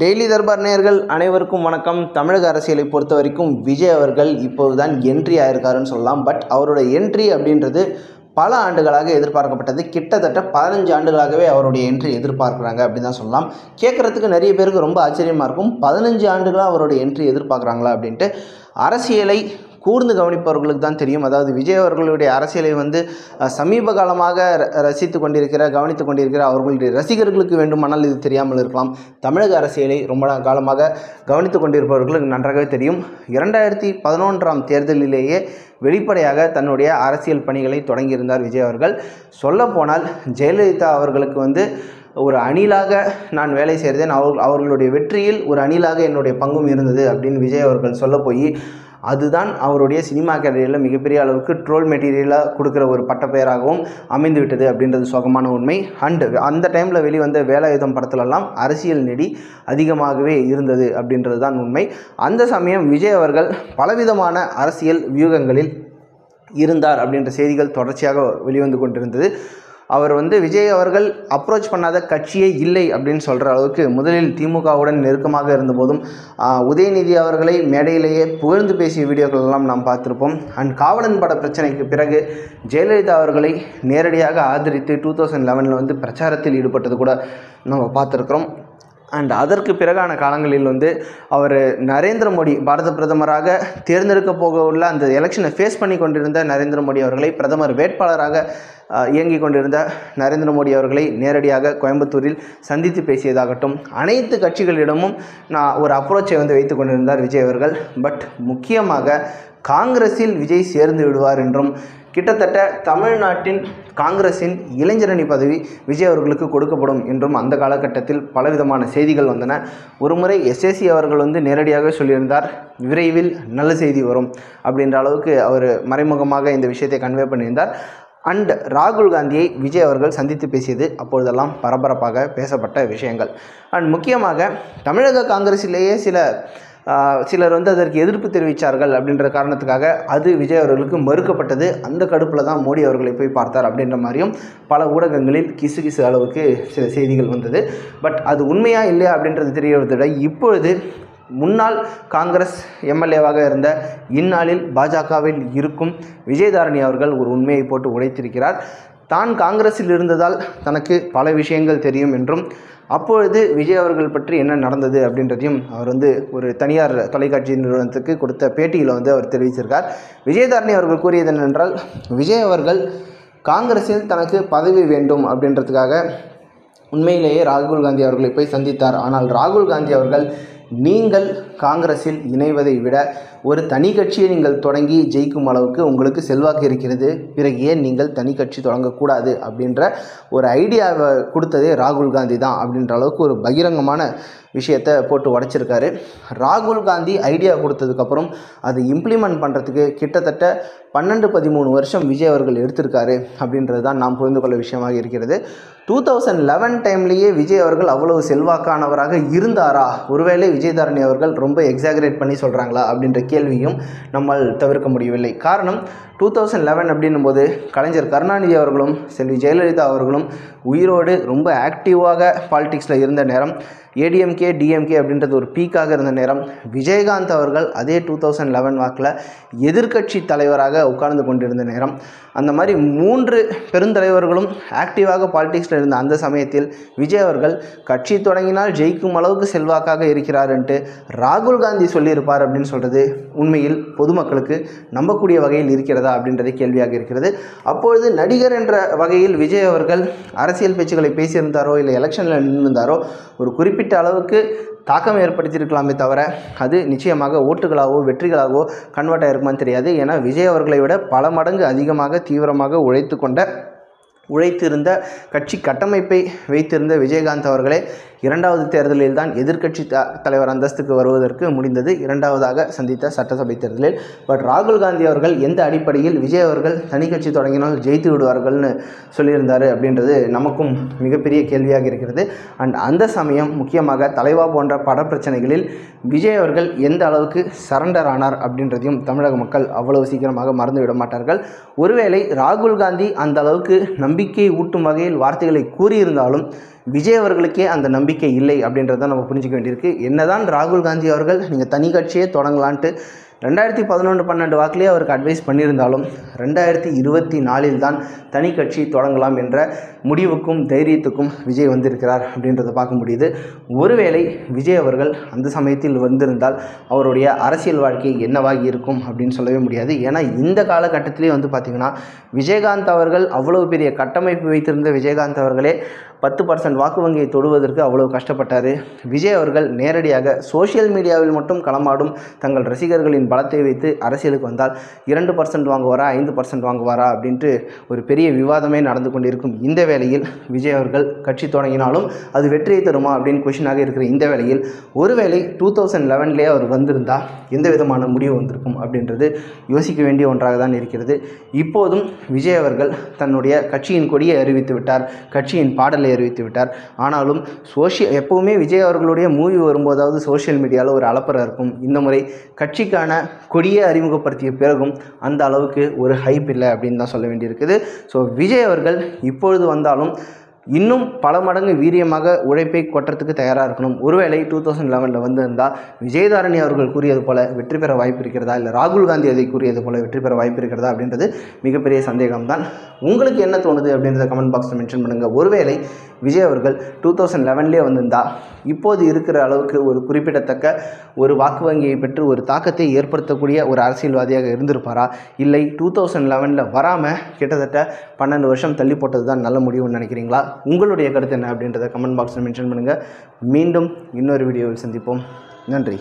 Daily Darbar நேயர்கள் அனைவருக்கும் வணக்கம். தமிழக அரசியலை பொறுத்த வரைக்கும் விஜய் அவர்கள் இப்போதுதான் என்ட்ரி ஆயிருக்காருன்னு சொல்லலாம். பட் அவரோட என்ட்ரி அப்படின்றது பல ஆண்டுகளாக எதிர்பார்க்கப்பட்டது. கிட்டத்தட்ட 15 ஆண்டுகளாகவே அவருடைய என்ட்ரி எதிர்பார்க்குறாங்க அப்படின்னு தான் சொல்லலாம். கேட்குறதுக்கு நிறைய பேருக்கு ரொம்ப ஆச்சரியமாக இருக்கும். 15 ஆண்டுகளாக அவருடைய என்ட்ரி எதிர்பார்க்குறாங்களா அப்படின்ட்டு. அரசியலை கூர்ந்து கவனிப்பவர்களுக்கு தான் தெரியும். அதாவது விஜய் அவர்களுடைய அரசியலை சமீப காலமாக ரசித்து கொண்டிருக்கிற கவனித்து கொண்டிருக்கிற அவர்களுடைய ரசிகர்களுக்கு வேண்டுமானால் இது தெரியாமல் இருக்கலாம். தமிழக அரசியலை ரொம்ப காலமாக கவனித்து கொண்டிருப்பவர்களுக்கு நன்றாகவே தெரியும். 2011ஆம் தேர்தலிலேயே வெளிப்படையாக தன்னுடைய அரசியல் பணிகளை தொடங்கியிருந்தார் விஜய் அவர்கள். சொல்லப்போனால் ஜெயலலிதா அவர்களுக்கு ஒரு அணிலாக நான் வேலை செய்கிறேன், அவர்களுடைய வெற்றியில் ஒரு அணிலாக என்னுடைய பங்கும் இருந்தது அப்படின்னு விஜய் அவர்கள் சொல்ல போய் அதுதான் அவருடைய சினிமா கேரியரில் மிகப்பெரிய அளவுக்கு ட்ரோல் மெட்டீரியலாக கொடுக்குற ஒரு பட்டப்பெயராகவும் அமைந்து விட்டது அப்படின்றது சோகமான உண்மை. அந்த டைமில் வெளிவந்த வேலாயுதம் படத்துலலாம் அரசியல் நெடி அதிகமாகவே இருந்தது அப்படின்றது தான் உண்மை. அந்த சமயம் விஜய் அவர்கள் பலவிதமான அரசியல் வியூகங்களில் இருந்தார் அப்படின்ற செய்திகள் தொடர்ச்சியாக வெளிவந்து கொண்டிருந்தது. அவர் விஜய் அவர்கள் அப்ரோச் பண்ணாத கட்சியே இல்லை அப்படின்னு சொல்கிற அளவுக்கு முதலில் திமுகவுடன் நெருக்கமாக இருந்தபோதும் உதயநிதி அவர்களை மேடையிலேயே புகழ்ந்து பேசிய வீடியோக்கள் எல்லாம் நாம் பார்த்துருப்போம். அண்ட் காவலன் பட பிரச்சனைக்கு பிறகு ஜெயலலிதா அவர்களை நேரடியாக ஆதரித்து 2011 பிரச்சாரத்தில் ஈடுபட்டது கூட நம்ம பார்த்துருக்குறோம். அண்ட் அதற்கு பிறகான காலங்களில் அவர் நரேந்திர மோடி பாரத பிரதமராக தேர்ந்தெடுக்க போக உள்ள அந்த எலெக்ஷனை ஃபேஸ் பண்ணி கொண்டிருந்த நரேந்திர மோடி அவர்களை பிரதமர் வேட்பாளராக இயங்கி கொண்டிருந்த நரேந்திர மோடி அவர்களை நேரடியாக கோயம்புத்தூரில் சந்தித்து பேசியதாகட்டும், அனைத்து கட்சிகளிடமும் ஒரு அப்ரோச்சை வைத்து கொண்டிருந்தார் விஜய் அவர்கள். பட் முக்கியமாக காங்கிரஸில் விஜய் சேர்ந்து விடுவார் என்றும் கிட்டத்தட்ட தமிழ்நாட்டின் காங்கிரஸின் இளைஞரணி பதவி விஜய் அவர்களுக்கு கொடுக்கப்படும் என்றும் அந்த காலகட்டத்தில் பலவிதமான செய்திகள் வந்தன. ஒருமுறை எஸ்ஏசி அவர்கள் நேரடியாக சொல்லியிருந்தார், விரைவில் நல்ல செய்தி வரும் அப்படின்ற அளவுக்கு அவர் மறைமுகமாக இந்த விஷயத்தை கன்வே பண்ணியிருந்தார். அண்ட் ராகுல் காந்தியை விஜய் அவர்கள் சந்தித்து பேசியது அப்பொழுதெல்லாம் பரபரப்பாக பேசப்பட்ட விஷயங்கள். அண்ட் முக்கியமாக தமிழக காங்கிரஸிலேயே சிலர் அதற்கு எதிர்ப்பு தெரிவித்தார்கள் அப்படின்ற காரணத்துக்காக அது விஜய் அவர்களுக்கு மறுக்கப்பட்டது. அந்த கடுப்பில் தான் மோடி அவர்களை போய் பார்த்தார் அப்படின்ற மாதிரியும் பல ஊடகங்களில் கிசு அளவுக்கு சில செய்திகள் வந்தது. பட் அது உண்மையா இல்லையா அப்படின்றது தெரியறதை விட இப்பொழுது முன்னாள் காங்கிரஸ் எம்எல்ஏவாக இருந்த இந்நாளில் பாஜகவில் இருக்கும் விஜயதாரணி அவர்கள் ஒரு உண்மையை போட்டு உடைத்திருக்கிறார். தான் காங்கிரஸில் இருந்ததால் தனக்கு பல விஷயங்கள் தெரியும் என்றும் அப்பொழுது விஜய் அவர்கள் பற்றி என்ன நடந்தது அப்படின்றதையும் அவர் ஒரு தனியார் தொலைக்காட்சி நிறுவனத்துக்கு கொடுத்த பேட்டியில் அவர் தெரிவிச்சிருக்கார். விஜயதாரணி அவர்கள் கூறியது என்னென்றால், விஜய் அவர்கள் காங்கிரஸில் தனக்கு பதவி வேண்டும் அப்படின்றதுக்காக உண்மையிலேயே ராகுல் காந்தி அவர்களை போய் சந்தித்தார். ஆனால் ராகுல் காந்தி அவர்கள், நீங்கள் காங்கிரஸில் இணைவதை விட ஒரு தனி கட்சியை நீங்கள் தொடங்கி ஜெயிக்கும் அளவுக்கு உங்களுக்கு செல்வாக்கு இருக்கிறது, பிறகு ஏன் நீங்கள் தனி கட்சி தொடங்கக்கூடாது அப்படின்ற ஒரு ஐடியாவை கொடுத்ததே ராகுல் காந்தி தான் அப்படின்ற அளவுக்கு ஒரு பகிரங்கமான விஷயத்தை போட்டு உடைச்சிருக்காரு. ராகுல் காந்தி ஐடியா கொடுத்ததுக்கப்புறம் அதை இம்ப்ளிமெண்ட் பண்ணுறதுக்கு கிட்டத்தட்ட 12-13 வருஷம் விஜய் அவர்கள் எடுத்திருக்காரு அப்படின்றது தான் நாம் புரிந்து கொள்ள விஷயமாக இருக்கிறது. 2011 டைம்லேயே விஜய் அவர்கள் அவ்வளவு செல்வாக்கானவராக இருந்தாரா? ஒருவேளை விஜயதாரணி அவர்கள் ரொம்ப எக்ஸாகரேட் பண்ணி சொல்கிறாங்களா அப்படின்ற கேள்வியும் நம்மால் தவிர்க்க முடியவில்லை. காரணம், 2011 அப்படின்னும் போது கலைஞர் கருணாநிதி அவர்களும் செல்வி ஜெயலலிதா அவர்களும் உயிரோடு ரொம்ப ஆக்டிவாக பாலிடிக்ஸில் இருந்த நேரம், ஏடிஎம்கே டிஎம்கே அப்படின்றது ஒரு பீக்காக இருந்த நேரம், விஜயகாந்த் அவர்கள் அதே 2011 வாக்கில் எதிர்க்கட்சி தலைவராக உட்கார்ந்து கொண்டிருந்த நேரம். அந்த மாதிரி 3 பெருந்தலைவர்களும் ஆக்டிவாக பாலிடிக்ஸில் இருந்த அந்த சமயத்தில் விஜய் அவர்கள் கட்சி தொடங்கினால் ஜெயிக்கும் அளவுக்கு செல்வாக்காக இருக்கிறாருன்ட்டு ராகுல் காந்தி சொல்லியிருப்பார் அப்படின்னு சொல்கிறது உண்மையில் பொதுமக்களுக்கு நம்பக்கூடிய வகையில் இருக்கிறதா அப்படின்றதே கேள்வியாக இருக்கிறது. அப்பொழுது நடிகர் என்ற வகையில் விஜய் அவர்கள் அரசியல் பேச்சுக்களை பேசியிருந்தாரோ இல்லை எலெக்ஷனில் நின்றிருந்தாரோ ஒரு குறிப்பிட்ட அளவுக்கு தாக்கம் ஏற்படுத்தியிருக்கலாமே தவிர அது நிச்சயமாக ஓட்டுகளாகவோ வெற்றிகளாகவோ கன்வெர்ட் ஆகிருக்குமான்னு தெரியாது. ஏன்னா விஜய் அவர்களை விட பல மடங்கு அதிகமாக தீவிரமாக உழைத்திருந்த கட்சி கட்டமைப்பை வைத்திருந்த விஜயகாந்த் அவர்களே 2வது தேர்தலில் தான் எதிர்க்கட்சி தலைவர் அந்தஸ்துக்கு வருவதற்கு முடிந்தது, 2வதாக சந்தித்த சட்டசபை தேர்தலில். பட் ராகுல் காந்தி அவர்கள் எந்த அடிப்படையில் விஜய் அவர்கள் தனி கட்சி தொடங்கினால் ஜெயித்து விடுவார்கள்னு சொல்லியிருந்தார் அப்படின்றது நமக்கும் மிகப்பெரிய கேள்வியாக இருக்கிறது. அண்ட் அந்த சமயம் முக்கியமாக தலைவா போன்ற பட பிரச்சனைகளில் விஜய் அவர்கள் எந்த அளவுக்கு சரண்டர் ஆனார் அப்படின்றதையும் தமிழக மக்கள் அவ்வளவு சீக்கிரமாக மறந்துவிட மாட்டார்கள். ஒருவேளை ராகுல் காந்தி அந்த அளவுக்கு நம்பிக்கை ஊட்டும் வகையில் வார்த்தைகளை கூறியிருந்தாலும் விஜய் அவர்களுக்கே அந்த நம்பிக்கை இல்லை அப்படின்றத நம்ம புரிஞ்சுக்க வேண்டியிருக்கு. என்னதான் ராகுல் காந்தி அவர்கள் நீங்கள் தனி கட்சியே தொடங்கலான்ட்டு 2011-12 வாக்கிலே அவருக்கு அட்வைஸ் பண்ணியிருந்தாலும் 2024 தான் தனி கட்சி தொடங்கலாம் என்ற முடிவுக்கும் தைரியத்துக்கும் விஜய் வந்திருக்கிறார் அப்படின்றத பார்க்க முடியுது. ஒருவேளை விஜய் அவர்கள் அந்த சமயத்தில் வந்திருந்தால் அவருடைய அரசியல் வாழ்க்கை என்னவாகி இருக்கும் அப்படின்னு சொல்லவே முடியாது. ஏன்னா இந்த காலகட்டத்திலே பார்த்திங்கன்னா விஜயகாந்த் அவர்கள் அவ்வளோ பெரிய கட்டமைப்பு வைத்திருந்த விஜயகாந்த் அவர்களே 10% வாக்கு வங்கியை தொடுவதற்கு அவ்வளோ கஷ்டப்பட்டார். விஜய் அவர்கள் நேரடியாக சோஷியல் மீடியாவில் மட்டும் களமாடும் தங்கள் ரசிகர்களின் பலத்தை வைத்து அரசியலுக்கு வந்தால் 2% வாங்குவாரா 5% வாங்குவாரா அப்படின்ட்டு ஒரு பெரிய விவாதமே நடந்து கொண்டிருக்கும் இந்த வேளையில் விஜய் அவர்கள் கட்சி தொடங்கினாலும் அது வெற்றியை தருமா அப்படின்னு கொஷினாக இருக்கிற இந்த வேளையில் ஒருவேளை 2011 அவர் வந்திருந்தால் எந்த விதமான முடிவு வந்திருக்கும் அப்படின்றது யோசிக்க வேண்டிய ஒன்றாக தான் இருக்கிறது. இப்போதும் விஜய் அவர்கள் தன்னுடைய கட்சியின் கொடியை அறிவித்து விட்டார், கட்சியின் பாடலை அறிவித்து விட்டார். ஆனாலும் எப்பவுமே விஜய் அவர்களுடைய மூவி வரும்போதாவது சோஷியல் மீடியாவில் ஒரு அலப்பறை இருக்கும். இந்த முறை கட்சிக்கான கொடியை அறிமுகப்படுத்திய பிறகும் அந்த அளவுக்கு ஒரு ஹைப் இல்லை அப்படின்னு தான் சொல்ல வேண்டியிருக்குது. ஸோ விஜய் அவர்கள் இப்பொழுது வந்தாலும் இன்னும் பல மடங்கு வீரியமாக உழைப்பை கொட்டுறதுக்கு தயாராக இருக்கணும். ஒருவேளை 2011 வந்திருந்தால் விஜயதாரணி அவர்கள் கூறியது போல வெற்றி பெற வாய்ப்பு இருக்கிறதா, இல்லை ராகுல் காந்தி அதை கூறியது போல வெற்றி பெற வாய்ப்பு இருக்கிறதா அப்படின்றது மிகப்பெரிய சந்தேகம்தான். உங்களுக்கு என்ன தோணுது அப்படின்றத கமெண்ட் பாக்ஸில் மென்ஷன் பண்ணுங்கள். ஒருவேளை விஜய் அவர்கள் 2011 வந்திருந்தால் இப்போது இருக்கிற அளவுக்கு ஒரு குறிப்பிடத்தக்க ஒரு வாக்கு வங்கியை பெற்று ஒரு தாக்கத்தை ஏற்படுத்தக்கூடிய ஒரு அரசியல்வாதியாக இருந்திருப்பாரா, இல்லை 2011 வராமல் கிட்டத்தட்ட 12 வருஷம் தள்ளி போட்டது தான் நல்ல முடிவுன்னு நினைக்கிறீங்களா? உங்களுடைய கருத்து என்ன அப்படின்றத கமெண்ட் பாக்ஸில் மென்ஷன் பண்ணுங்கள். மீண்டும் இன்னொரு வீடியோவில் சந்திப்போம். நன்றி.